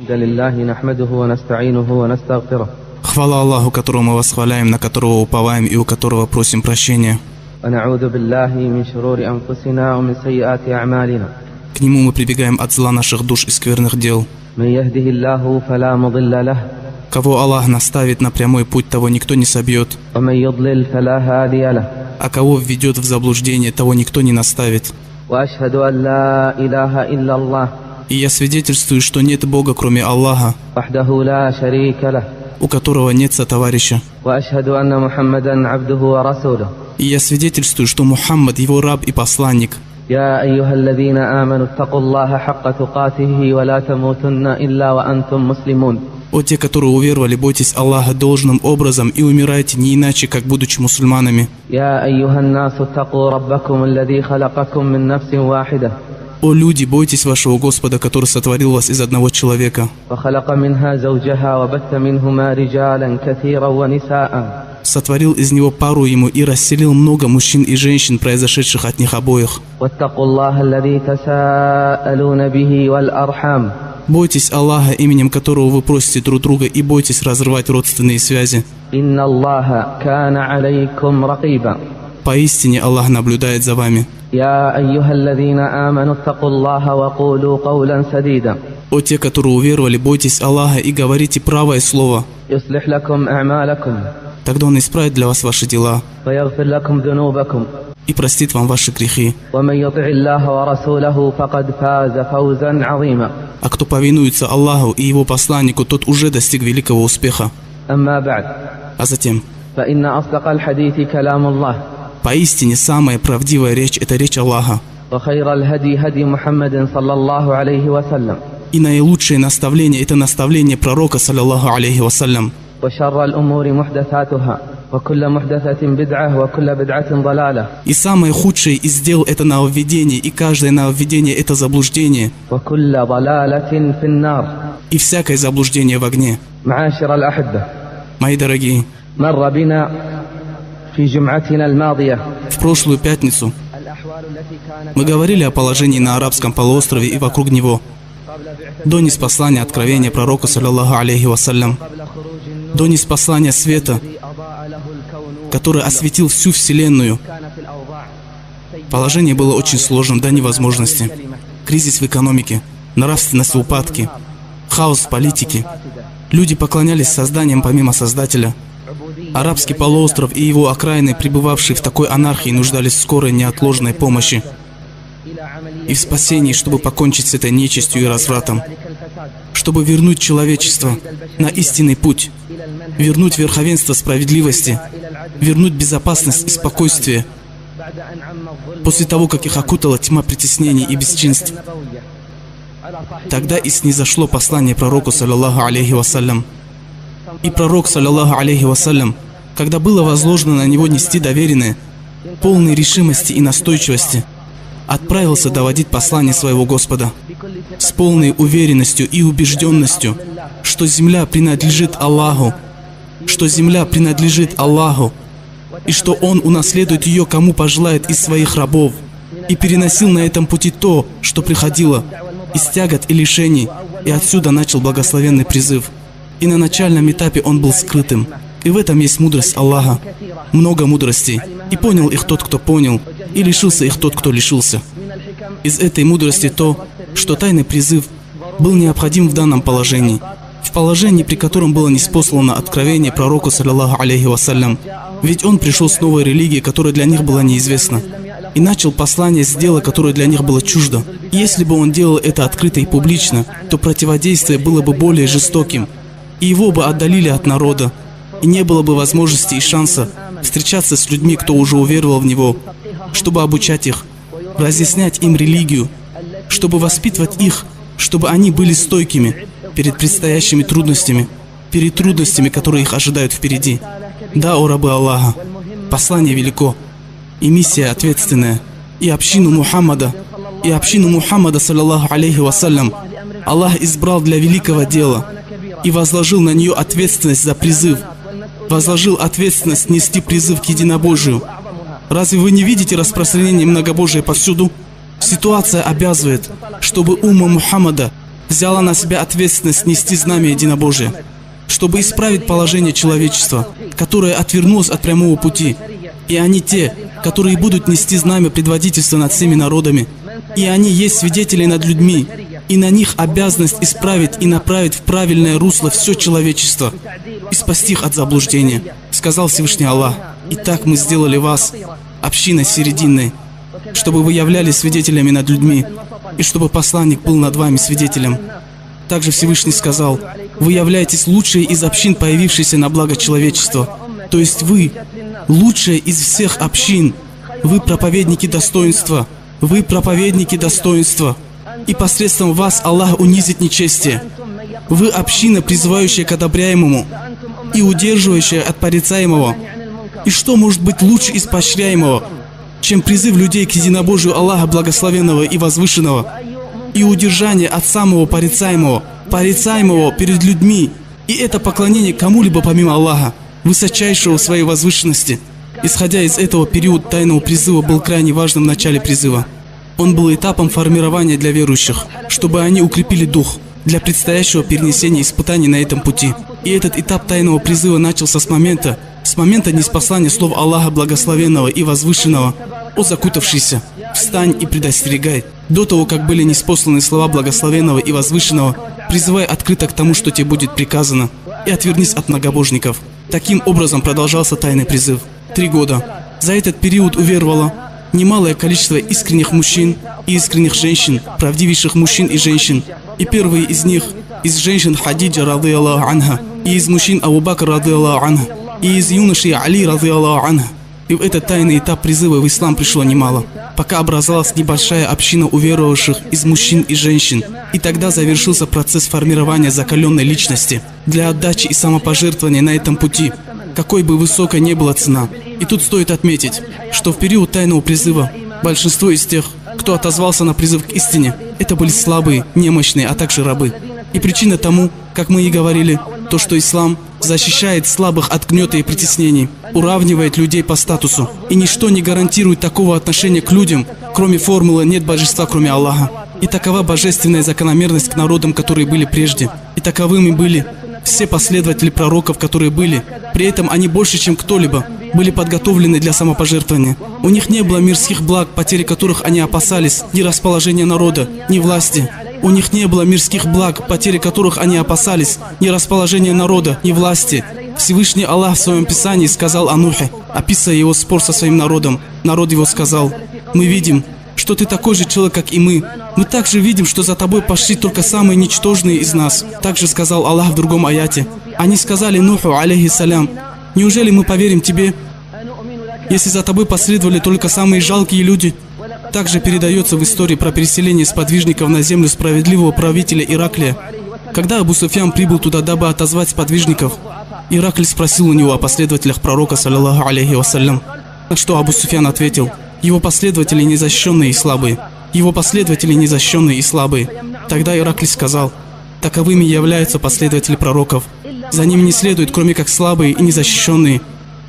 الحمد لله نحمده ونستعينه ونستغفره. Хвала Аллаху, которого мы восхваляем, на которого уповаем и у которого просим прощения. ونعوذ بالله من شرور أنفسنا ومن سيئات أعمالنا. К Нему мы прибегаем от зла наших душ и скверных дел. من يهده الله فلا مضل له. Кого Аллах наставит на прямой путь, того никто не собьет. ومن يضلل فلا هادي له. А кого введет в заблуждение, того никто не наставит. وأشهد أن لا إله إلا الله. И я свидетельствую, что нет Бога, кроме Аллаха, وحده لا شريك له. у которого нет сотоварища. وأشهد أن محمدا عبده ورسوله. И я свидетельствую, что Мухаммад его раб и посланник. يا أيها الذين آمنوا اتقوا الله حق تقاته ولا تموتن إلا وأنتم مسلمون. О те, которые уверовали, бойтесь Аллаха должным образом и умирайте не иначе, как будучи мусульманами. يا أيها الناس اتقوا ربكم الذي خلقكم من نفس واحدة. О люди, бойтесь вашего Господа, который сотворил вас из одного человека. وخلق منها زوجها وبث منهما رجالا كثيرا ونساء. Сотворил из него пару ему и расселил много мужчин и женщин, произошедших от них обоих. واتقوا الله الذي تساءلون به والأرحام. Бойтесь Аллаха, именем которого вы просите друг друга, и бойтесь разрывать родственные связи. إن الله كان عليكم رقيبا. Поистине Аллах наблюдает за вами. يا أيها الذين آمنوا اتقوا الله وقولوا قولا سديدا. О те, которые уверовали, бойтесь Аллаха и говорите правое слово. يصلح لكم أعمالكم. Тогда Он исправит для вас ваши дела ويغفر لكم ذنوبكم. и простит вам ваши грехи. ومن يطع الله ورسوله فقد فاز فوزا عظيما. А кто повинуется Аллаху и Его посланнику, тот уже достиг великого успеха. أما بعد. А затем, فإن أصدق الحديث كلام الله. поистине самая правдивая речь – это речь Аллаха. وخير الهدي هدي محمد صلى الله عليه وسلم. И наилучшее наставление – это наставление пророка, саллаллаху алейхи вассалям. وشر الأمور محدثاتها وكل محدثة بدعة وكل بدعة ضلالة. И самое худшее из дел – это нововведение, и каждое нововведение – это заблуждение, وكل ضلالة في النار. и всякое заблуждение в огне. معاشر الأحبة. Мои дорогие, مر بنا في جمعتنا الماضية. в прошлую пятницу мы говорили о положении на арабском полуострове и вокруг него, до ниспослания откровения пророка, саллаллаху алейхи вассалям, до ниспослания света, который осветил всю вселенную. Положение было очень сложным до невозможности. Кризис в экономике, нравственность в упадке, хаос в политике. Люди поклонялись созданиям помимо Создателя. Арабский полуостров и его окраины, пребывавшие в такой анархии, нуждались в скорой неотложной помощи и в спасении, чтобы покончить с этой нечистью и развратом, чтобы вернуть человечество на истинный путь, вернуть верховенство справедливости, вернуть безопасность и спокойствие после того, как их окутала тьма притеснений и бесчинств. Тогда и снизошло послание пророку, саллаллаху алейхи вассалям. И пророк, саллаллаху алейхи вассалям, когда было возложено на него нести доверенное, полной решимости и настойчивости, отправился доводить послание своего Господа с полной уверенностью и убежденностью, что земля принадлежит Аллаху, что земля принадлежит Аллаху, и что Он унаследует ее, кому пожелает из своих рабов, и переносил на этом пути то, что приходило, из тягот и лишений, и отсюда начал благословенный призыв. И на начальном этапе он был скрытым. И в этом есть мудрость Аллаха. Много мудростей. И понял их тот, кто понял, и лишился их тот, кто лишился. Из этой мудрости то, что тайный призыв был необходим в данном положении. В положении, при котором было ниспослано откровение пророку, саллаллаху алейхи вассалям. Ведь он пришел с новой религией, которая для них была неизвестна. И начал послание с дела, которое для них было чуждо. И если бы он делал это открыто и публично, то противодействие было бы более жестоким, и его бы отдалили от народа, и не было бы возможности и шанса встречаться с людьми, кто уже уверовал в него, чтобы обучать их, разъяснять им религию, чтобы воспитывать их, чтобы они были стойкими перед предстоящими трудностями, перед трудностями, которые их ожидают впереди. Да, о рабы Аллаха, послание велико, и миссия ответственная, и общину Мухаммада, саллаллаху алейхи вассалям, Аллах избрал для великого дела и возложил на нее ответственность за призыв, возложил ответственность нести призыв к единобожию. Разве вы не видите распространение многобожия повсюду? Ситуация обязывает, чтобы умма Мухаммада взяла на себя ответственность нести знамя единобожия, чтобы исправить положение человечества, которое отвернулось от прямого пути. И они те, которые будут нести знамя предводительства над всеми народами. И они есть свидетели над людьми, и на них обязанность исправить и направить в правильное русло все человечество и спасти их от заблуждения. Сказал Всевышний Аллах: «Итак мы сделали вас общиной серединной, чтобы вы являлись свидетелями над людьми, и чтобы посланник был над вами свидетелем». Также Всевышний сказал: «Вы являетесь лучшей из общин, появившейся на благо человечества». То есть вы лучшая из всех общин. Вы проповедники достоинства. Вы проповедники достоинства. И посредством вас Аллах унизит нечестие. Вы община, призывающая к одобряемому и удерживающая от порицаемого. И что может быть лучше из поощряемого, чем призыв людей к единобожию Аллаха Благословенного и Возвышенного, и удержание от самого порицаемого перед людьми, и это поклонение кому-либо помимо Аллаха, высочайшего в своей возвышенности. Исходя из этого, период тайного призыва был крайне важным в начале призыва. Он был этапом формирования для верующих, чтобы они укрепили дух для предстоящего перенесения испытаний на этом пути. И этот этап тайного призыва начался с момента ниспослания слов Аллаха Благословенного и Возвышенного: «О закутавшийся, встань и предостерегай». До того, как были ниспосланы слова Благословенного и Возвышенного: «Призывай открыто к тому, что тебе будет приказано, и отвернись от многобожников». Таким образом продолжался тайный призыв 3 года. За этот период уверовало немалое количество искренних мужчин и искренних женщин, правдивейших мужчин и женщин. И первые из них, из женщин Хадиджа рады Аллаху анха, и из мужчин Абу Бакр рады Аллаху анха, и из юношей Али рады Аллаху анха. И в этот тайный этап призыва в ислам пришло немало, пока образовалась небольшая община уверовавших из мужчин и женщин. И тогда завершился процесс формирования закаленной личности для отдачи и самопожертвования на этом пути, какой бы высокой ни была цена. И тут стоит отметить, что в период тайного призыва большинство из тех, кто отозвался на призыв к истине, это были слабые, немощные, а также рабы. И причина тому, как мы и говорили, то, что ислам защищает слабых от гнета и притеснений, уравнивает людей по статусу, и ничто не гарантирует такого отношения к людям, кроме формулы «нет божества, кроме Аллаха». И такова божественная закономерность к народам, которые были прежде. И таковыми были все последователи пророков, которые были. При этом они больше, чем кто-либо, были подготовлены для самопожертвования. У них не было мирских благ, потери которых они опасались, ни расположения народа, ни власти. У них не было мирских благ, потери которых они опасались, ни расположения народа, ни власти. Всевышний Аллах в своем Писании сказал о Нухе, описывая его спор со своим народом. Народ его сказал: «Мы видим, что ты такой же человек, как и мы. Мы также видим, что за тобой пошли только самые ничтожные из нас». Также сказал Аллах в другом аяте. Они сказали Нуху, алейхиссалям: «Неужели мы поверим тебе, если за тобой последовали только самые жалкие люди?» Также передается в истории про переселение сподвижников на землю справедливого правителя Ираклия. Когда Абу Суфьян прибыл туда, дабы отозвать сподвижников, Ираклий спросил у него о последователях пророка, саллаллаху алейхи вассалям. На что Абу Суфьян ответил: «Его последователи незащищенные и слабые. Его последователи незащищенные и слабые». Тогда Ираклий сказал: «Таковыми являются последователи пророков. За ними не следует, кроме как слабые и незащищенные.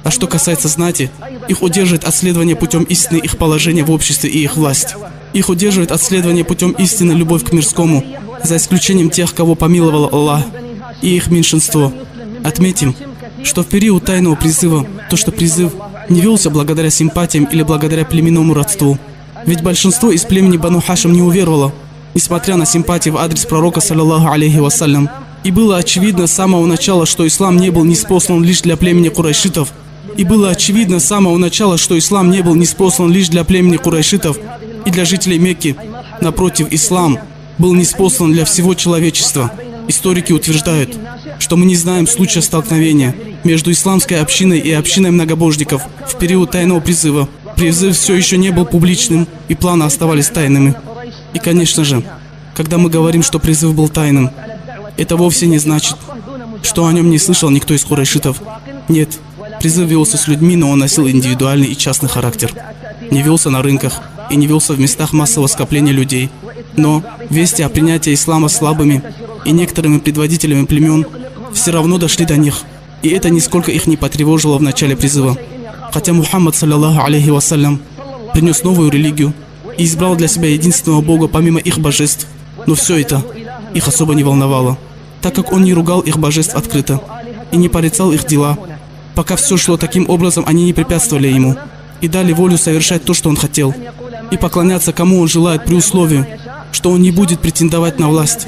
А что касается знати, их удерживает от следования путем истины их положение в обществе и их власть. Их удерживает от следования путем истины любовь к мирскому, за исключением тех, кого помиловал Аллах, и их меньшинство». Отметим, что в период тайного призыва, то что призыв не велся благодаря симпатиям или благодаря племенному родству. Ведь большинство из племени Бану Хашим не уверовало, несмотря на симпатии в адрес пророка, саллаллаху алейхи вассалям. И было очевидно с самого начала, что ислам не был ниспослан лишь для племени курайшитов. И было очевидно с самого начала, что ислам не был ниспослан лишь для племени курайшитов и для жителей Мекки. Напротив, ислам был ниспослан для всего человечества. Историки утверждают, что мы не знаем случая столкновения между исламской общиной и общиной многобожников в период тайного призыва. Призыв все еще не был публичным, и планы оставались тайными. И, конечно же, когда мы говорим, что призыв был тайным, это вовсе не значит, что о нем не слышал никто из курайшитов. Нет, призыв велся с людьми, но он носил индивидуальный и частный характер. Не велся на рынках и не велся в местах массового скопления людей. Но вести о принятии ислама слабыми и некоторыми предводителями племен все равно дошли до них, и это нисколько их не потревожило в начале призыва. Хотя Мухаммад, саллаллаху алейхи вассалям, принес новую религию и избрал для себя единственного Бога помимо их божеств, но все это их особо не волновало, так как он не ругал их божеств открыто и не порицал их дела, пока все шло таким образом, они не препятствовали ему и дали волю совершать то, что он хотел, и поклоняться кому он желает при условии, что он не будет претендовать на власть.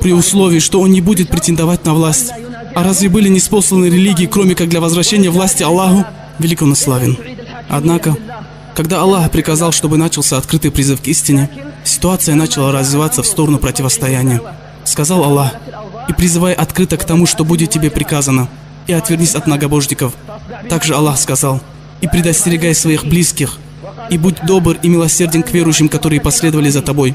При условии, что он не будет претендовать на власть. А разве были ниспосланы религии, кроме как для возвращения власти Аллаху? Велик он и славен. Однако, когда Аллах приказал, чтобы начался открытый призыв к истине, ситуация начала развиваться в сторону противостояния. Сказал Аллах: «И призывай открыто к тому, что будет тебе приказано, и отвернись от многобожников». Также Аллах сказал: «И предостерегай своих близких, и будь добр и милосерден к верующим, которые последовали за тобой.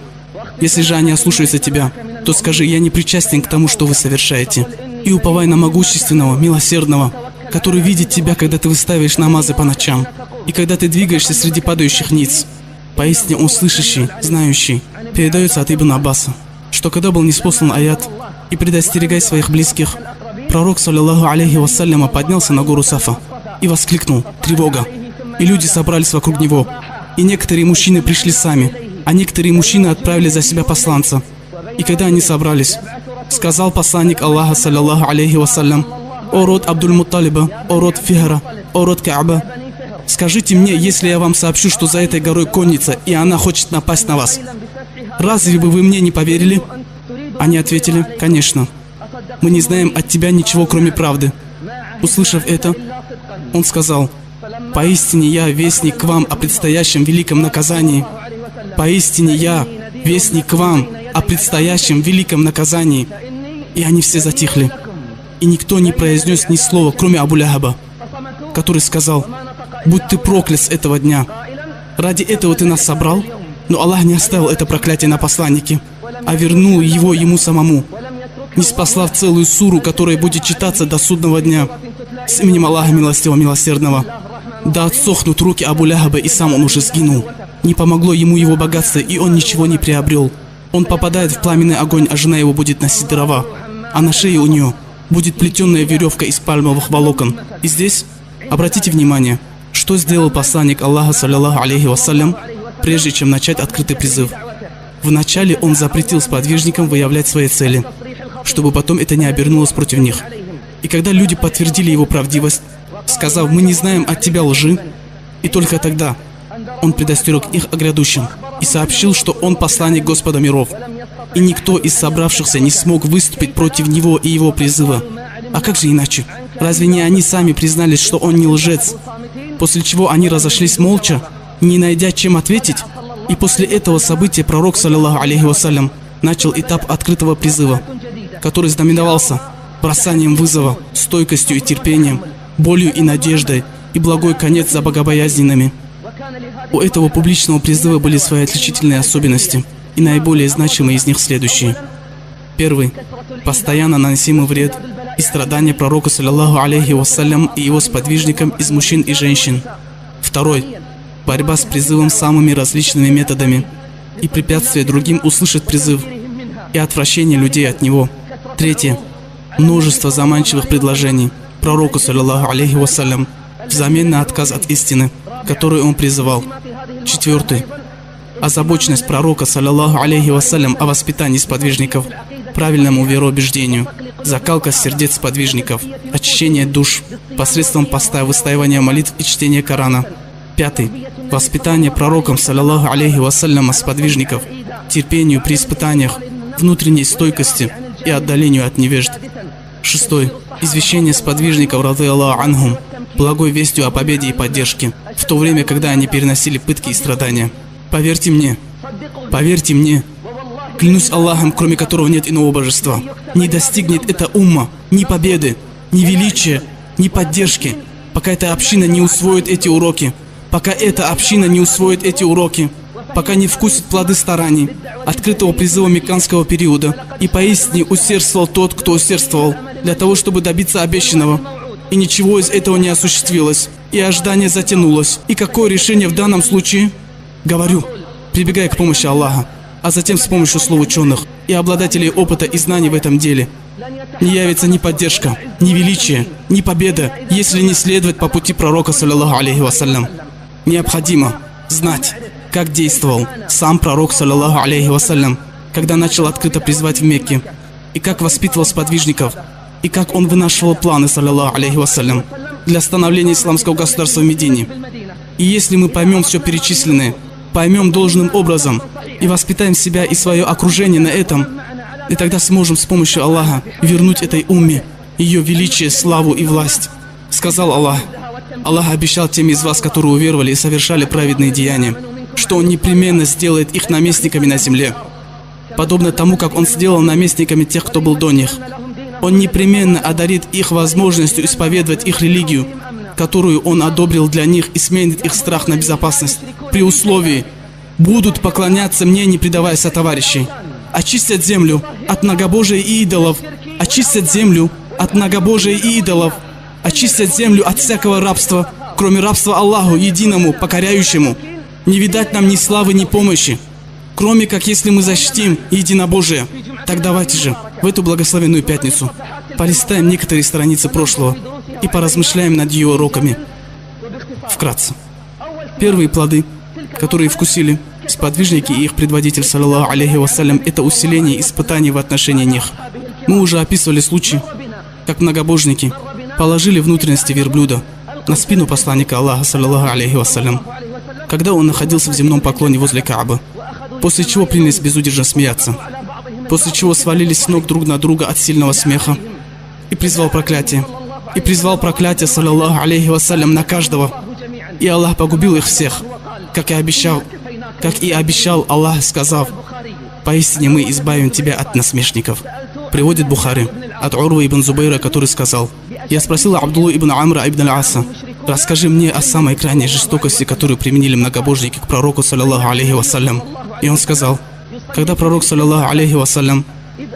Если же они ослушаются тебя, то скажи: я не причастен к тому, что вы совершаете. И уповай на могущественного, милосердного, который видит тебя, когда ты выставишь намазы по ночам, и когда ты двигаешься среди падающих ниц. Поистине он слышащий, знающий». Передается от Ибн Аббаса, что когда был ниспослан аят «И предостерегай своих близких», пророк, саллиллаху алейхи вассаляма, поднялся на гору Сафа и воскликнул: «Тревога!» И люди собрались вокруг него, и некоторые мужчины пришли сами, а некоторые мужчины отправили за себя посланца. И когда они собрались, сказал посланник Аллаха, саллиллаху алейхи вассалям: «О род Абдуль-Мутталиба, о род Фихра, о род Кааба, скажите мне, если я вам сообщу, что за этой горой конница, и она хочет напасть на вас, разве бы вы мне не поверили?» Они ответили: «Конечно, мы не знаем от тебя ничего, кроме правды». Услышав это, он сказал: «Поистине я вестник к вам о предстоящем великом наказании. Поистине я вестник к вам о предстоящем великом наказании». И они все затихли, и никто не произнес ни слова, кроме Абу-Ляхаба, который сказал: «Будь ты проклят с этого дня! Ради этого ты нас собрал?» Но Аллах не оставил это проклятие на посланнике, а вернул его ему самому, ниспослав целую суру, которая будет читаться до судного дня. С именем Аллаха Милостивого Милосердного. Да отсохнут руки Абу-Ляхаба, и сам он уже сгинул. Не помогло ему его богатство, и он ничего не приобрел. Он попадает в пламенный огонь, а жена его будет носить дрова, а на шее у нее будет плетеная веревка из пальмовых волокон. И здесь обратите внимание, что сделал посланник Аллаха, саллиллаху алейхи вассалям, прежде чем начать открытый призыв. Вначале он запретил сподвижникам выявлять свои цели, чтобы потом это не обернулось против них. И когда люди подтвердили его правдивость, сказав: «Мы не знаем от тебя лжи», и только тогда он предостерег их о грядущем и сообщил, что он посланник Господа миров, и никто из собравшихся не смог выступить против него и его призыва. А как же иначе? Разве не они сами признались, что он не лжец? После чего они разошлись молча, не найдя чем ответить, и после этого события пророк, саллиллаху алейхи вассалям, начал этап открытого призыва, который знаменовался бросанием вызова, стойкостью и терпением, болью и надеждой, и благой конец за богобоязненными. У этого публичного призыва были свои отличительные особенности, и наиболее значимые из них следующие. Первый – постоянно наносимый вред и страдания пророка, саллиллаху алейхи вассалям, и его сподвижникам из мужчин и женщин. Второй – борьба с призывом самыми различными методами и препятствие другим услышать призыв и отвращение людей от него. Третье – множество заманчивых предложений пророку, саллиллаху алейхи вассалям, взамен на отказ от истины, которую он призывал. Четвертый – озабоченность пророка, саллиллаху алейхи вассалям, о воспитании сподвижников, правильному вероубеждению, закалка сердец сподвижников, очищение душ посредством поста, выстаивания молитв и чтения Корана. Пятый – воспитание пророком, саллиллаху алейхи вассалям, сподвижников, терпению при испытаниях, внутренней стойкости и отдалению от невежд. Шестой – извещение сподвижников, рады Аллаху анхум, благой вестью о победе и поддержке, в то время, когда они переносили пытки и страдания. Поверьте мне, клянусь Аллахом, кроме которого нет иного божества, не достигнет эта умма ни победы, ни величия, ни поддержки, пока эта община не усвоит эти уроки, пока не вкусит плоды стараний, открытого призыва мекканского периода, и поистине усердствовал тот, кто усердствовал, для того, чтобы добиться обещанного. И ничего из этого не осуществилось, и ожидание затянулось. И какое решение в данном случае? Говорю, прибегая к помощи Аллаха, а затем с помощью слов ученых и обладателей опыта и знаний в этом деле. Не явится ни поддержка, ни величие, ни победа, если не следовать по пути пророка, саллиллаху алейхи вассалям. Необходимо знать, как действовал сам пророк, саллиллаху алейхи вассалям, когда начал открыто призвать в Мекке, и как воспитывал сподвижников, и как он вынашивал планы, саллаллаху алейхи вассалям, для становления исламского государства в Медине. И если мы поймем все перечисленное, поймем должным образом и воспитаем себя и свое окружение на этом, и тогда сможем с помощью Аллаха вернуть этой умме ее величие, славу и власть. Сказал Аллах. Аллах обещал тем из вас, которые уверовали и совершали праведные деяния, что Он непременно сделает их наместниками на земле, подобно тому, как Он сделал наместниками тех, кто был до них. Он непременно одарит их возможностью исповедовать их религию, которую Он одобрил для них, и сменит их страх на безопасность, при условии: будут поклоняться мне, не предавая сотоварищей. Очистят землю от многобожия и идолов. Очистят землю от многобожия и идолов. Очистят землю от всякого рабства, кроме рабства Аллаху, единому, покоряющему. Не видать нам ни славы, ни помощи, кроме как если мы защитим единобожие. Так давайте же в эту благословенную пятницу полистаем некоторые страницы прошлого и поразмышляем над ее уроками. Вкратце. Первые плоды, которые вкусили сподвижники и их предводитель, саллаллаху алейхи вассалям, это усиление испытаний в отношении них. Мы уже описывали случай, как многобожники положили внутренности верблюда на спину посланника Аллаха, саллаллаху алейхи вассалям, когда он находился в земном поклоне возле Каабы, после чего принялись безудержно смеяться, после чего свалились с ног друг на друга от сильного смеха, и призвал проклятие, саллаллаху алейхи вассалям, на каждого, и Аллах погубил их всех, как и обещал Аллах, сказав: поистине мы избавим тебя от насмешников. Приводит Бухари от Урвы ибн Зубайра, который сказал: я спросил Абдуллу ибн Амра ибн Аса: расскажи мне о самой крайней жестокости, которую применили многобожники к пророку, саллаллаху алейхи вассалям. И он сказал: когда пророк, саллаллаху алейхи вассалям,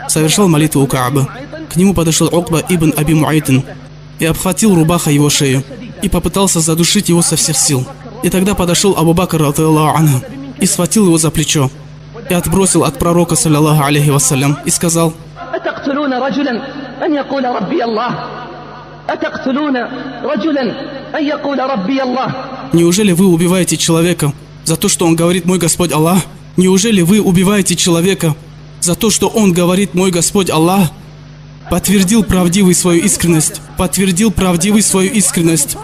совершал молитву у Каабы, к нему подошел Укба ибн Аби Муайтин и обхватил рубаха его шею и попытался задушить его со всех сил. И тогда подошел Абу Бакр, радиаллаху анху, и схватил его за плечо и отбросил от пророка, саллаллаху алейхи вассалям, и сказал: неужели вы убиваете человека за то, что он говорит «Мой Господь Аллах»? Неужели вы убиваете человека за то, что он говорит «Мой Господь Аллах»? Подтвердил правдивый свою искренность,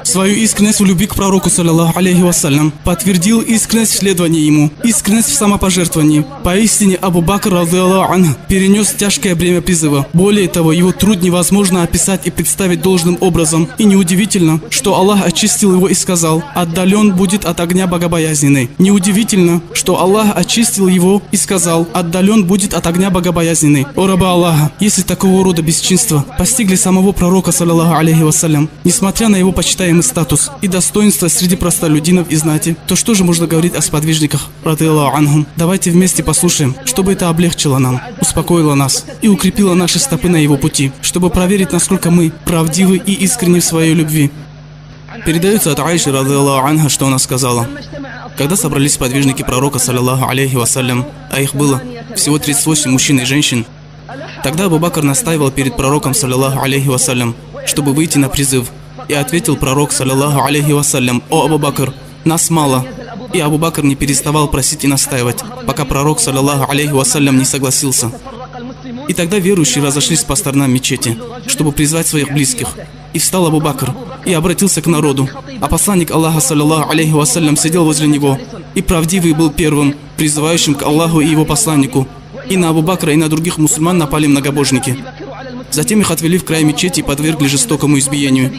свою искренность в любви к пророку, саллаллаху алейхи вассалям, подтвердил искренность в следовании ему, искренность в самопожертвовании. Поистине Абу Бакр, радиаллаху анху, перенес тяжкое бремя призыва. Более того, его труд невозможно описать и представить должным образом. И неудивительно, что Аллах очистил его и сказал: отдален будет от огня богобоязненный. Неудивительно, что Аллах очистил его и сказал: отдален будет от огня богобоязненный. О раба Аллаха, если такого рода бесчинства постигли самого пророка, саллаллаху алейхи вассалям, несмотря на его почитаемый статус и достоинство среди простолюдинов и знати, то что же можно говорить о сподвижниках, радиаллаху анхум? Давайте вместе послушаем, чтобы это облегчило нам, успокоило нас и укрепило наши стопы на его пути, чтобы проверить, насколько мы правдивы и искренни в своей любви. Передается от Аиши, радиаллаху анха, что она сказала: когда собрались сподвижники пророка, саллаллаху алейхи вассалям, а их было всего 38 мужчин и женщин, тогда Абу Бакр настаивал перед пророком, саллаллаху алейхи вассалям, чтобы выйти на призыв. И ответил пророк, саллаллаху алейхи вассалям: о Абу Бакр, нас мало. И Абу Бакр не переставал просить и настаивать, пока пророк, саллаллаху алейхи вассалям, не согласился. И тогда верующие разошлись по сторонам мечети, чтобы призвать своих близких. И встал Абу Бакр и обратился к народу, а посланник Аллаха, саллаллаху алейхи вассалям, сидел возле него. И правдивый был первым, призывающим к Аллаху и его посланнику. И на Абу Бакра и на других мусульман напали многобожники. Затем их отвели в край мечети и подвергли жестокому избиению.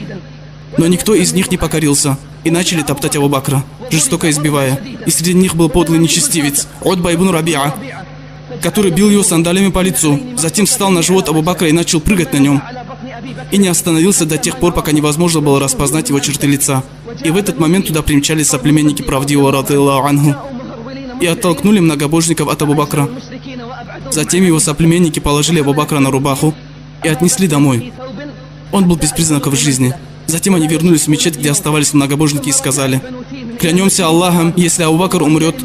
Но никто из них не покорился и начали топтать Абу Бакра, жестоко избивая. И среди них был подлый нечестивец Утба ибн Рабиа, который бил его сандалями по лицу. Затем встал на живот Абу Бакра и начал прыгать на нем. И не остановился до тех пор, пока невозможно было распознать его черты лица. И в этот момент туда примчались соплеменники правдивого, радиаллаху анху, и оттолкнули многобожников от Абу Бакра. Затем его соплеменники положили Абу Бакра на рубаху и отнесли домой. Он был без признаков жизни. Затем они вернулись в мечеть, где оставались многобожники, и сказали: клянемся Аллахом, если Абу Бакр умрет,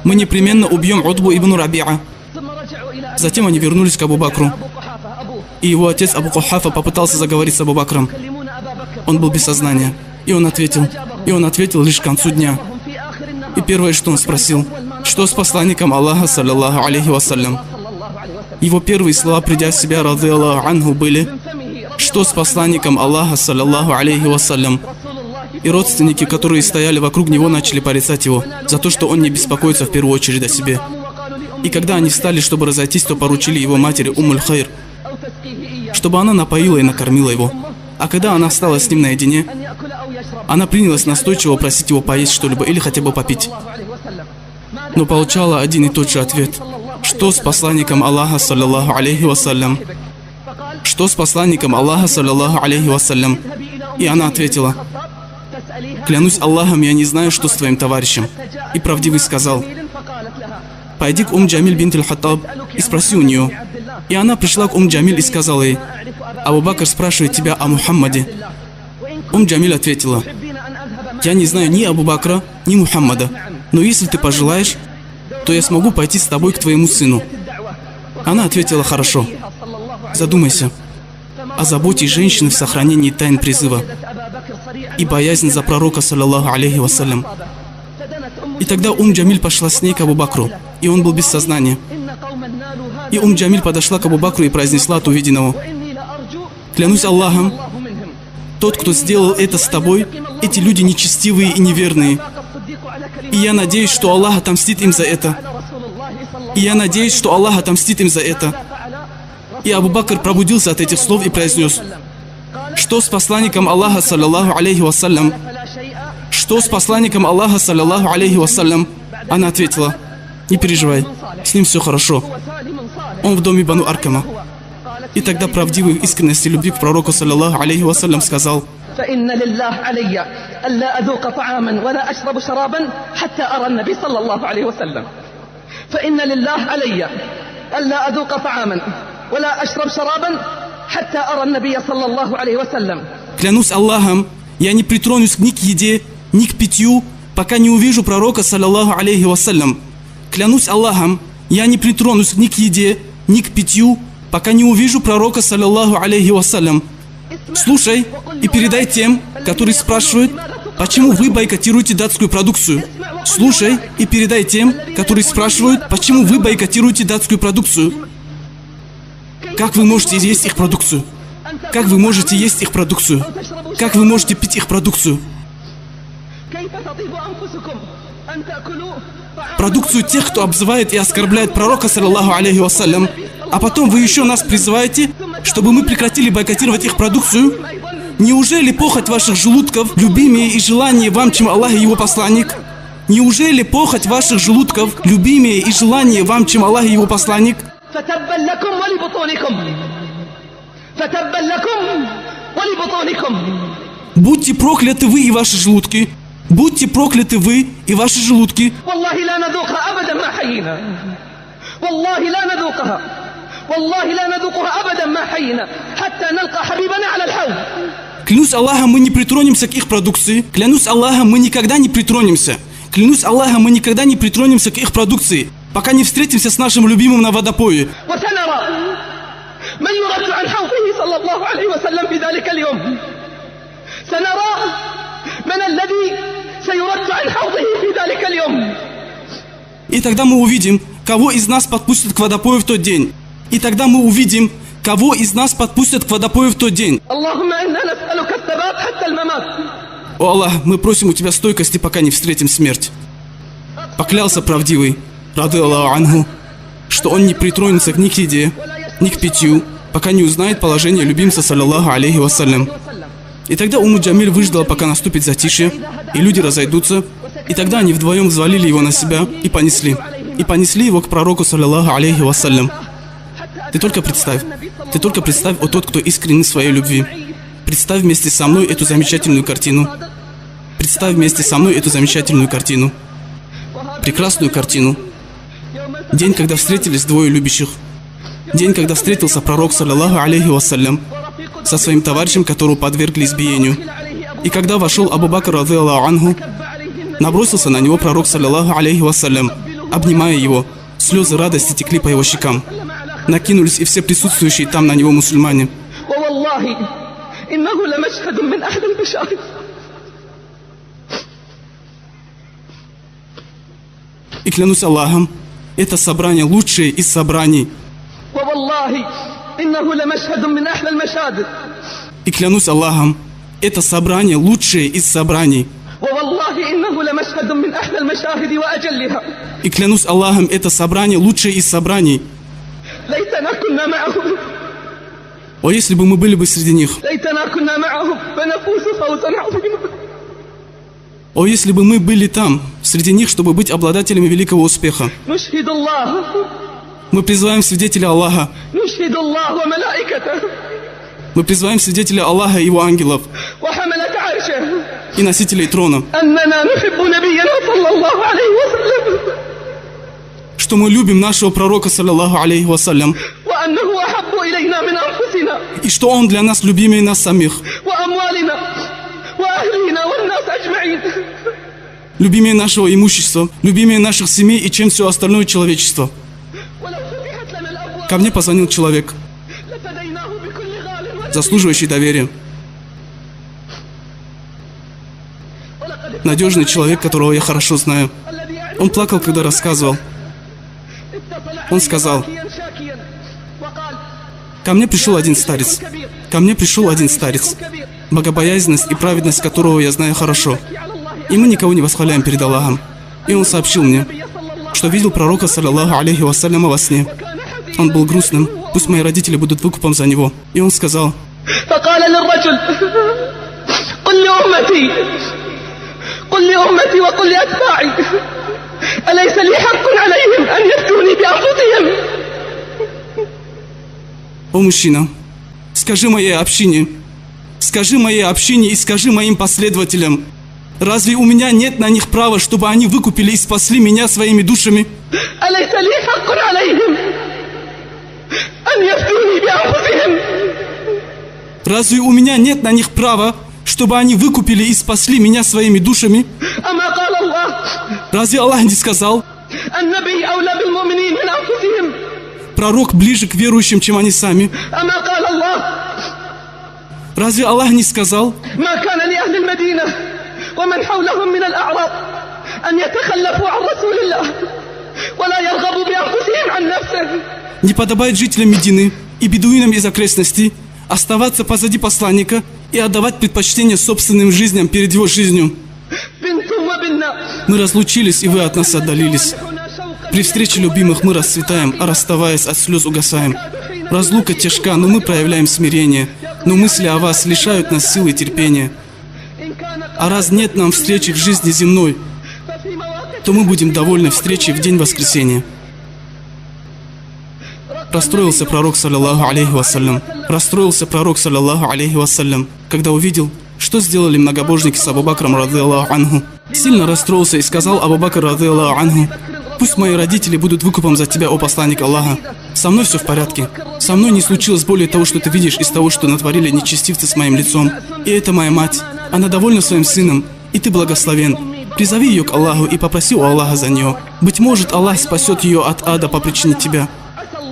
мы непременно убьем Утбу ибн Рабиа. Затем они вернулись к Абу Бакру, и его отец Абу Кухафа попытался заговорить с Абу Бакром. Он был без сознания, и он ответил лишь к концу дня. И первое, что он спросил: Что с посланником Аллаха, саллаллаху алейхи вассалям? Его первые слова, придя в себя, рады Аллаху анху, были: что с посланником Аллаха, саллаллаху алейхи вассалям? И родственники, которые стояли вокруг него, начали порицать его за то, что он не беспокоится в первую очередь о себе. И когда они встали, чтобы разойтись, то поручили его матери Уммуль-Хайр, чтобы она напоила и накормила его. А когда она осталась с ним наедине, она принялась настойчиво просить его поесть что-либо или хотя бы попить. Но получала один и тот же ответ: что с посланником Аллаха, саллаллаху алейхи вассалям? Что с посланником Аллаха, саллаллаху алейхи вассалям? И она ответила: клянусь Аллахом, я не знаю, что с твоим товарищем. И правдивый сказал: пойди к Джамиль бинт аль-Хаттаб и спроси у нее. И она пришла к Джамиль и сказала ей: Абу Бакр спрашивает тебя о Мухаммаде. Джамиль ответила: я не знаю ни Абу Бакра, ни Мухаммада, но если ты пожелаешь, то я смогу пойти с тобой к твоему сыну. Она ответила: хорошо. Задумайся о заботе женщины в сохранении тайн призыва и боязнь за пророка, саллаллаху алейхи вассалям. И тогда Джамиль пошла с ней к Абу Бакру, и он был без сознания. И Джамиль подошла к Абу Бакру и произнесла от увиденного: клянусь Аллахом, тот, кто сделал это с тобой, эти люди нечестивые и неверные. И я надеюсь, что Аллах отомстит им за это. И я надеюсь, что Аллах отомстит им за это. И Абу Бакр пробудился от этих слов и произнес: что с посланником Аллаха, саллаллаху алейхи вассалям? Что с посланником Аллаха, саллаллаху алейхи вассалям? Она ответила: не переживай, с ним все хорошо. Он в доме Бану Аркама. И тогда правдивый в искренности любви к пророку, саллаллаху алейхи вассалям, сказал: فإن لله علي ألا أذوق طعاما ولا أشرب شرابا حتى أرى النبي صلى الله عليه وسلم. فإن لله علي ألا أذوق طعاما ولا أشرب شرابا حتى أرى النبي صلى الله عليه وسلم. Клянусь Аллахом, я не притронусь ни к еде, ни к питью, пока не увижу пророка, саллаллаху алейхи вассалям. Клянусь Аллахом, я не притронусь ни к еде, ни к питью, пока не увижу пророка, саллаллаху алейхи вассалям. Слушай и передай тем, которые спрашивают, почему вы бойкотируете датскую продукцию. Слушай и передай тем, которые спрашивают, почему вы бойкотируете датскую продукцию. Как вы можете есть их продукцию? Как вы можете есть их продукцию? Как вы можете пить их продукцию? Продукцию тех, кто обзывает и оскорбляет пророка, саллаллаху алейхи вассалям. А потом вы еще нас призываете, чтобы мы прекратили бойкотировать их продукцию? Неужели похоть ваших желудков любимее и желание вам, чем Аллах и его посланник? Неужели похоть ваших желудков любимее и желание вам, чем Аллах и его посланник? Будьте прокляты вы и ваши желудки. Будьте прокляты вы и ваши желудки. Клянусь Аллахом, мы не притронемся к их продукции. Клянусь Аллахом, мы никогда не притронемся. Клянусь Аллахом, мы никогда не притронемся к их продукции, пока не встретимся с нашим любимым на водопое. И тогда мы увидим, кого из нас подпустят к водопою в тот день. И тогда мы увидим, кого из нас подпустят к водопою в тот день. О Аллах, мы просим у Тебя стойкости, пока не встретим смерть. Поклялся правдивый, рады Аллаху анху, что он не притронется ни к еде, ни к питью, пока не узнает положение любимца, саллаллаху алейхи вассалям. И тогда Джамиль выждала, пока наступит затишье, и люди разойдутся. И тогда они вдвоем взвалили его на себя и понесли. И понесли его к пророку, саллаллаху алейхи вассалям. Ты только представь, о тот, кто искренен в своей любви. Представь вместе со мной эту замечательную картину. Представь вместе со мной эту замечательную картину. Прекрасную картину. День, когда встретились двое любящих. День, когда встретился пророк, саллаллаху алейхи вассалям, со своим товарищем, которого подвергли избиению. И когда вошел Абу Бакр, рады Аллаху анху, набросился на него пророк, саллаллаху алейхи вассалям, обнимая его. Слезы радости текли по его щекам. Накинулись и все присутствующие там на него мусульмане. И клянусь Аллахом, это собрание лучшее из собраний. ووالله إنه لمشهد من أحلى المشاهد. И клянусь Аллахом, это собрание лучшее из собраний. ووالله إنه لمشهد من أحلى المشاهد وأجلها. И клянусь Аллахом, это собрание лучшее из собраний. ليتنا كنا معهم. О, если бы мы были бы среди них. ليتنا كنا معهم فنفوز فوزا عظيما. О, если бы мы были там, среди них, чтобы быть обладателями великого успеха. نشهد الله. Мы призываем свидетеля Аллаха. نشهد الله وملائكته. Мы призываем свидетеля Аллаха и его ангелов. وحملة عرشه. И носителей трона. أننا نحب نبينا صلى الله عليه وسلم. Что мы любим нашего пророка, саллаллаху алейхи вассалям. وأنه أحب إلينا من أنفسنا. И что он для нас любимее нас самих. وأموالنا وأهلنا والناس أجمعين. Любимее нашего имущества, любимее наших семей и чем все остальное человечество. ولو فتحت لنا الأبواب Ко мне позвонил человек, لفديناه بكل غال. заслуживающий доверия. Надежный человек, которого я хорошо знаю. Он плакал, когда рассказывал. Он сказал: ко мне пришел один старец. Ко мне пришел один старец, богобоязненность и праведность которого я знаю хорошо. И мы никого не восхваляем перед Аллахом. И он сообщил мне, что видел пророка, саллаллаху алейхи вассаляма, во сне. Он был грустным. Пусть мои родители будут выкупом за него. И он сказал: فقال للرجل قل لأمتي وقل لأتباعي أليس لي حق عليهم أن يفتوني بأنفسهم. О мужчина, скажи моей общине и скажи моим последователям, разве у меня нет на них права, чтобы они выкупили и спасли меня своими душами? أليس لي حق عليهم أن يفتوني بأنفسهم. Разве у меня нет на них права, чтобы они выкупили и спасли меня своими душами? أما قال الله Разве Аллах не сказал: النبي أولى بالمؤمنين من أنفسهم. пророк ближе к верующим, чем они сами? أما قال الله Разве Аллах не сказал: ما كان لأهل المدينة ومن حولهم من الأعراب أن يتخلفوا عن رسول الله ولا يرغبوا بأنفسهم عن نفسه. не подобает жителям Медины и бедуинам из окрестностей оставаться позади посланника и отдавать предпочтение собственным жизням перед его жизнью? بنتم وبنا. Мы разлучились, и вы от нас отдалились. При встрече любимых мы расцветаем, а расставаясь, от слез угасаем. Разлука тяжка, но мы проявляем смирение. Но мысли о вас лишают нас силы и терпения. А раз нет нам встречи в жизни земной, то мы будем довольны встречей в день воскресения. Расстроился пророк, саллаллаху алейхи вассалям. Расстроился пророк, саллаллаху алейхи вассалям, когда увидел, что сделали многобожники с Абу Бакром, радиаллаху анху. Сильно расстроился и сказал Абу Бакр, радиаллаху анху: пусть мои родители будут выкупом за тебя, о посланник Аллаха. Со мной все в порядке. Со мной не случилось более того, что ты видишь из того, что натворили нечестивцы с моим лицом. И это моя мать. Она довольна своим сыном, и ты благословен. Призови ее к Аллаху и попроси у Аллаха за нее. Быть может, Аллах спасет ее от ада по причине тебя.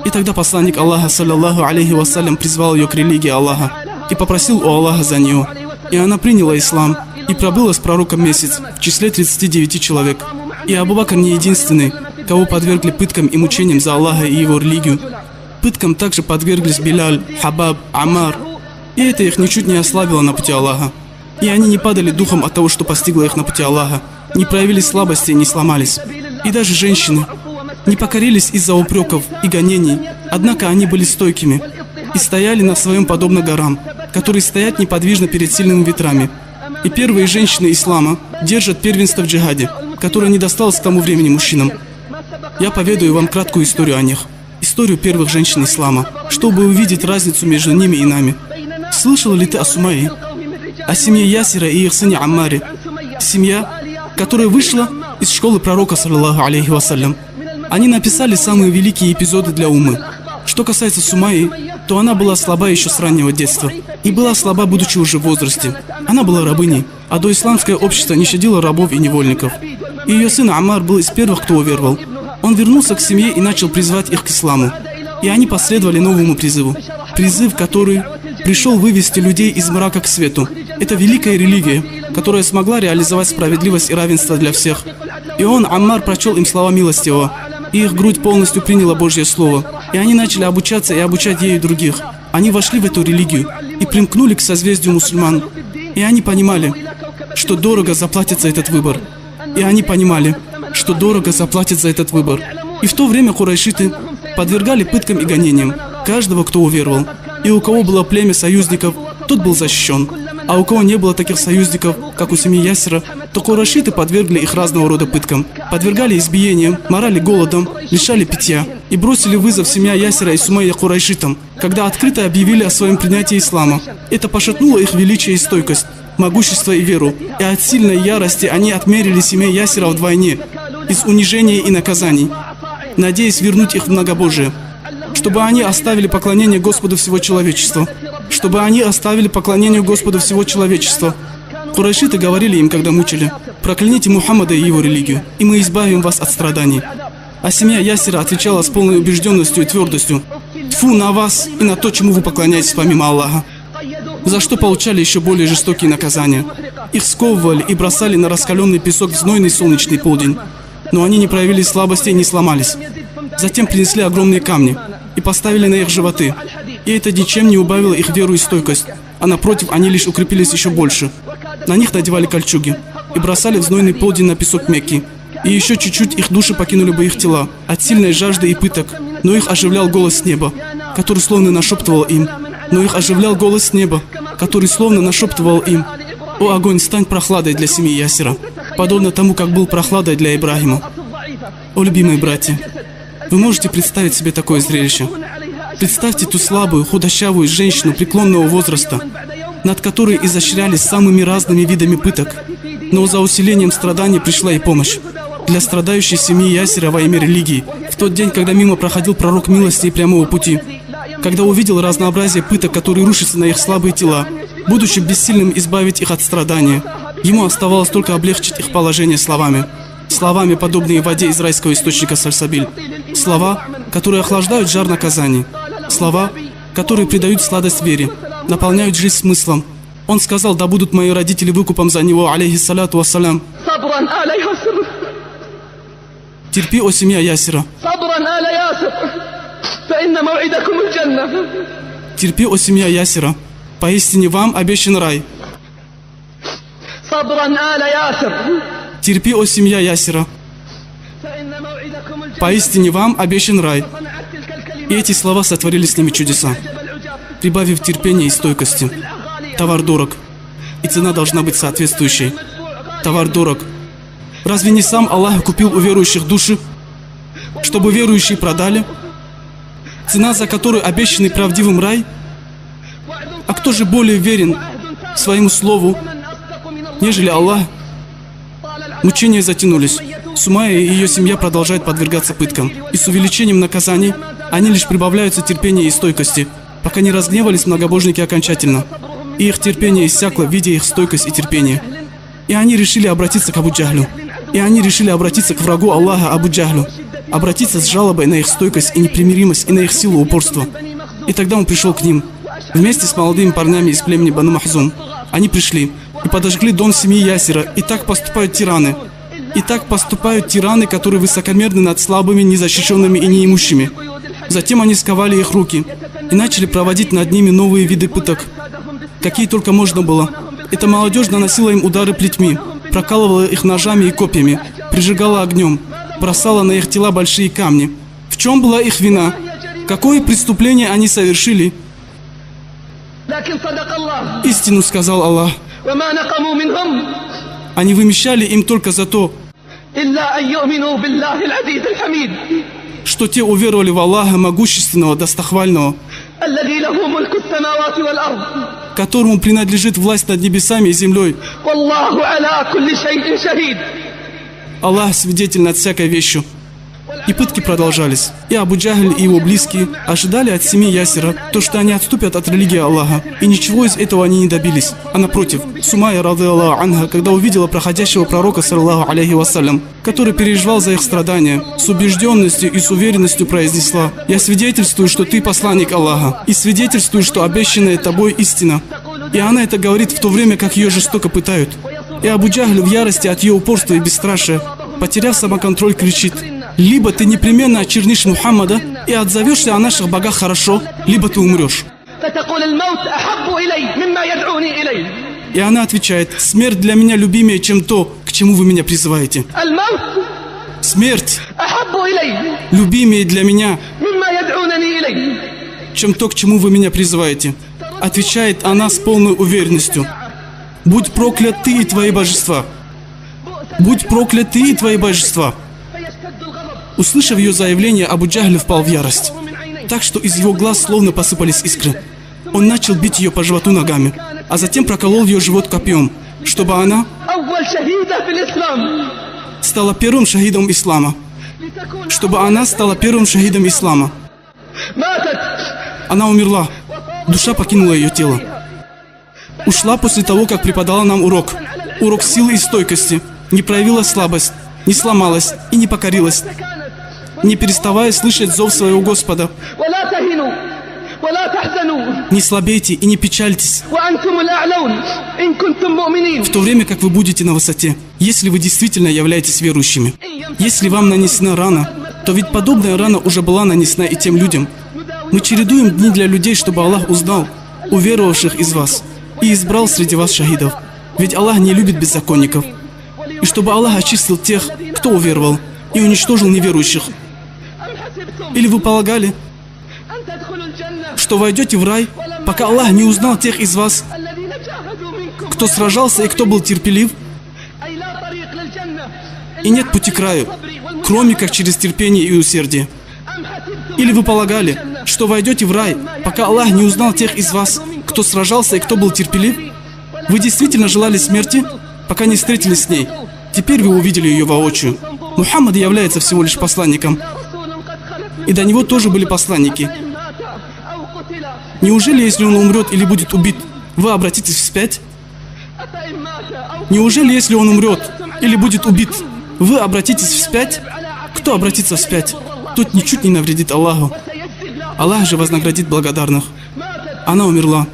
И тогда посланник Аллаха, саллаллаху алейхи вассалям, призвал ее к религии Аллаха и попросил у Аллаха за нее. И она приняла ислам и пробыла с пророком месяц в числе 39 человек. И Абу Бакр не единственный, кого подвергли пыткам и мучениям за Аллаха и его религию. Пыткам также подверглись Биляль, Хабаб, Амар. И это их ничуть не ослабило на пути Аллаха. И они не падали духом от того, что постигло их на пути Аллаха, не проявили слабости и не сломались. И даже женщины не покорились из-за упреков и гонений, однако они были стойкими и стояли на своем подобно горам, которые стоят неподвижно перед сильными ветрами. И первые женщины ислама держат первенство в джихаде, которое не досталось к тому времени мужчинам. Я поведаю вам краткую историю о них, историю первых женщин ислама, чтобы увидеть разницу между ними и нами. Слышал ли ты о Сумайе, о семье Ясира и их сыне Аммаре? Семья, которая вышла из школы пророка, саллаллаху алейхи вассалям. Они написали самые великие эпизоды для умы. Что касается Сумайи, то она была слаба еще с раннего детства. И была слаба, будучи уже в возрасте. Она была рабыней, а доисламское общество не щадило рабов и невольников. И ее сын Амар был из первых, кто уверовал. Он вернулся к семье и начал призывать их к исламу. И они последовали новому призыву. Призыв, который пришел вывести людей из мрака к свету. Это великая религия, которая смогла реализовать справедливость и равенство для всех. И он, Аммар, прочел им слова милостивого, и их грудь полностью приняла Божье Слово. И они начали обучаться и обучать ею других. Они вошли в эту религию и примкнули к созвездию мусульман. И они понимали, что дорого заплатят за этот выбор. И они понимали, что дорого заплатят за этот выбор. И в то время курайшиты подвергали пыткам и гонениям каждого, кто уверовал. И у кого было племя союзников, тот был защищен. А у кого не было таких союзников, как у семьи Ясира, то курайшиты подвергли их разного рода пыткам. Подвергали избиениям, морали голодом, лишали питья. И бросили вызов семья Ясира и Сумайя курайшитам, когда открыто объявили о своем принятии ислама. Это пошатнуло их величие и стойкость, могущество и веру. И от сильной ярости они отмерили семье Ясира вдвойне, из унижений и наказаний, надеясь вернуть их в многобожие, чтобы они оставили поклонение Господу всего человечества. Чтобы они оставили поклонению Господу всего человечества. Курайшиты говорили им, когда мучили: «Прокляните Мухаммада и его религию, и мы избавим вас от страданий». А семья Ясира отвечала с полной убежденностью и твердостью: «Тьфу на вас и на то, чему вы поклоняетесь помимо Аллаха», за что получали еще более жестокие наказания. Их сковывали и бросали на раскаленный песок в знойный солнечный полдень. Но они не проявили слабости и не сломались. Затем принесли огромные камни и поставили на их животы. И это ничем не убавило их веру и стойкость, а напротив, они лишь укрепились еще больше. На них надевали кольчуги и бросали в знойный полдень на песок Мекки. И еще чуть-чуть их души покинули бы их тела от сильной жажды и пыток, но их оживлял голос с неба, который словно нашептывал им. «О огонь, стань прохладой для семьи Ясира, подобно тому, как был прохладой для Ибрахима». О, любимые братья, вы можете представить себе такое зрелище? Представьте ту слабую, худощавую женщину преклонного возраста, над которой изощрялись самыми разными видами пыток, но за усилением страданий пришла и помощь для страдающей семьи Ясира во имя религии. В тот день, когда мимо проходил пророк милости и прямого пути, когда увидел разнообразие пыток, которые рушатся на их слабые тела, будучи бессильным избавить их от страдания, ему оставалось только облегчить их положение словами, подобные воде из райского источника Сальсабиль, слова, которые охлаждают жар наказаний, слова, которые придают сладость вере, наполняют жизнь смыслом. Он сказал: «Да будут мои родители выкупом за него, алейхиссаляту вассалям». Терпи, о семья Ясира. Терпи, о семья Ясира. Поистине вам обещан рай. Терпи, о семья Ясира. Поистине вам обещан рай. И эти слова сотворили с ними чудеса, прибавив терпения и стойкости. Товар дорог, и цена должна быть соответствующей. Товар дорог. Разве не сам Аллах купил у верующих души, чтобы верующие продали? Цена, за которую обещанный правдивым рай? А кто же более верен своему слову, нежели Аллах? Мучения затянулись. Сумайя и ее семья продолжают подвергаться пыткам. И с увеличением наказаний они лишь прибавляются терпения и стойкости, пока не разгневались многобожники окончательно. И их терпение иссякло, видя их стойкость и терпение. И они решили обратиться к Абу Джахлю. И они решили обратиться к врагу Аллаха Абу Джахлю. Обратиться с жалобой на их стойкость и непримиримость и на их силу и упорство. И тогда он пришел к ним, вместе с молодыми парнями из племени Бану Махзум. Они пришли и подожгли дом семьи Ясира. И так поступают тираны. И так поступают тираны, которые высокомерны над слабыми, незащищенными и неимущими. Затем они сковали их руки и начали проводить над ними новые виды пыток, какие только можно было. Эта молодежь наносила им удары плетьми, прокалывала их ножами и копьями, прижигала огнем, бросала на их тела большие камни. В чем была их вина? Какое преступление они совершили? Истину сказал Аллах. Они вымещали им только за то, что те уверовали в Аллаха Могущественного, Достохвального, которому принадлежит власть над небесами и землей. Аллах свидетель над всякой вещью. И пытки продолжались. И Абу Джахль и его близкие ожидали от семьи Ясира то, что они отступят от религии Аллаха. И ничего из этого они не добились. А напротив, Сумайя, рады Аллаху анха, когда увидела проходящего пророка, саллаллаху алейхи вассалям, который переживал за их страдания, с убежденностью и с уверенностью произнесла: «Я свидетельствую, что ты посланник Аллаха, и свидетельствую, что обещанная тобой истина». И она это говорит в то время, как ее жестоко пытают. И Абу Джахль в ярости от ее упорства и бесстрашия потеряв самоконтроль, кричит: либо ты непременно очернишь Мухаммада и отзовешься о наших богах хорошо, либо ты умрешь. И она отвечает: смерть для меня любимее, чем то, к чему вы меня призываете. Смерть любимее для меня, чем то, к чему вы меня призываете. Отвечает она с полной уверенностью: будь проклят ты и твои божества. Будь проклят ты и твои божества. Услышав ее заявление, Абу Джахль впал в ярость, так что из его глаз словно посыпались искры. Он начал бить ее по животу ногами, а затем проколол ее живот копьем, чтобы она стала первым шахидом ислама. Чтобы она стала первым шахидом ислама. Она умерла. Душа покинула ее тело. Ушла после того, как преподала нам урок. Урок силы и стойкости. Не проявила слабость, не сломалась и не покорилась, не переставая слышать зов своего Господа. Не слабейте и не печальтесь, в то время как вы будете на высоте, если вы действительно являетесь верующими. Если вам нанесена рана, то ведь подобная рана уже была нанесена и тем людям. Мы чередуем дни для людей, чтобы Аллах узнал уверовавших из вас и избрал среди вас шахидов. Ведь Аллах не любит беззаконников. И чтобы Аллах очистил тех, кто уверовал, и уничтожил неверующих. Или вы полагали, что войдете в рай, пока Аллах не узнал тех из вас, кто сражался и кто был терпелив? И нет пути к раю, кроме как через терпение и усердие. Или вы полагали, что войдете в рай, пока Аллах не узнал тех из вас, кто сражался и кто был терпелив? Вы действительно желали смерти, пока не встретились с ней. Теперь вы увидели ее воочию. Мухаммад является всего лишь посланником. И до него тоже были посланники. Неужели, если он умрет или будет убит, вы обратитесь вспять? Неужели, если он умрет или будет убит, вы обратитесь вспять? Кто обратится вспять? Тот ничуть не навредит Аллаху. Аллах же вознаградит благодарных. Она умерла.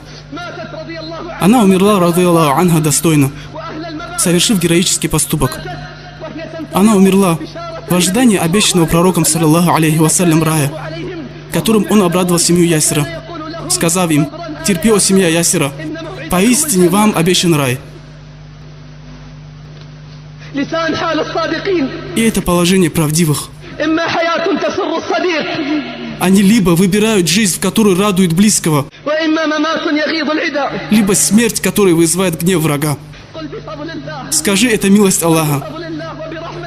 Она умерла, ради Аллаху анха, достойно, совершив героический поступок. Она умерла в ожидании обещанного пророком, саллаллаху алейхи вассалям, рая, которым он обрадовал семью Ясира, сказав им: терпи, о семья Ясира, поистине вам обещан рай. И это положение правдивых. Они либо выбирают жизнь, в которой радует близкого, либо смерть, которая вызывает гнев врага. Скажи, это милость Аллаха.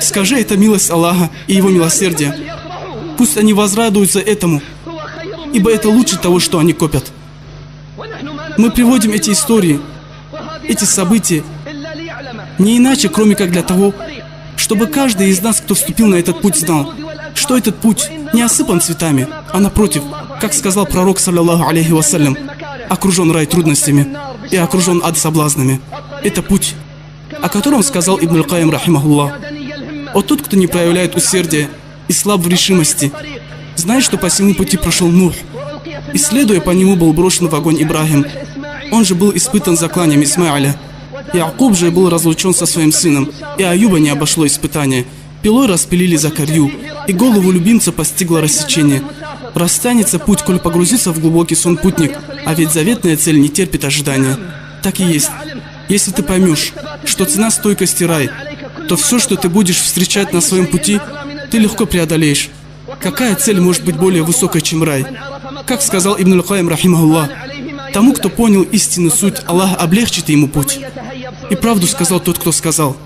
Скажи, это милость Аллаха и Его милосердие. Пусть они возрадуются этому, ибо это лучше того, что они копят. Мы приводим эти истории, эти события, не иначе, кроме как для того, чтобы каждый из нас, кто вступил на этот путь, знал, что этот путь не осыпан цветами, а напротив, как сказал пророк, саллаллаху алейхи вассалям, окружен рай трудностями и окружен ад соблазнами. Это путь, о котором сказал Ибн аль-Каим, рахимахуллах: «О тот, кто не проявляет усердия и слаб в решимости, знай, что по всему пути прошел Нух, и следуя по нему был брошен в огонь Ибрахим. Он же был испытан закланием Исмаиля. Якуб же был разлучен со своим сыном, и Аюба не обошло испытание. Пилой распилили Закарью, и голову любимца постигло рассечение. Растянется путь, коль погрузится в глубокий сон путник, а ведь заветная цель не терпит ожидания». Так и есть. Если ты поймешь, что цена стойкости рай, то все, что ты будешь встречать на своем пути, ты легко преодолеешь. Какая цель может быть более высокой, чем рай? Как сказал Ибн аль-Каим, рахимахуллах: тому, кто понял истинную суть, Аллах облегчит ему путь. И правду сказал тот, кто сказал: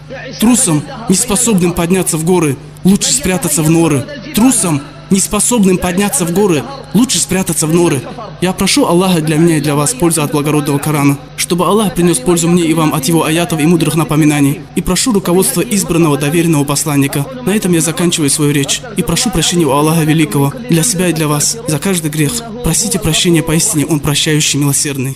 трусам, неспособным подняться в горы, лучше спрятаться в норы. Трусам, неспособным подняться в горы, лучше спрятаться в норы. Я прошу Аллаха для меня и для вас пользу от благородного Корана, чтобы Аллах принес пользу мне и вам от его аятов и мудрых напоминаний. И прошу руководства избранного доверенного посланника. На этом я заканчиваю свою речь. И прошу прощения у Аллаха Великого для себя и для вас за каждый грех. Просите прощения, поистине Он прощающий, милосердный.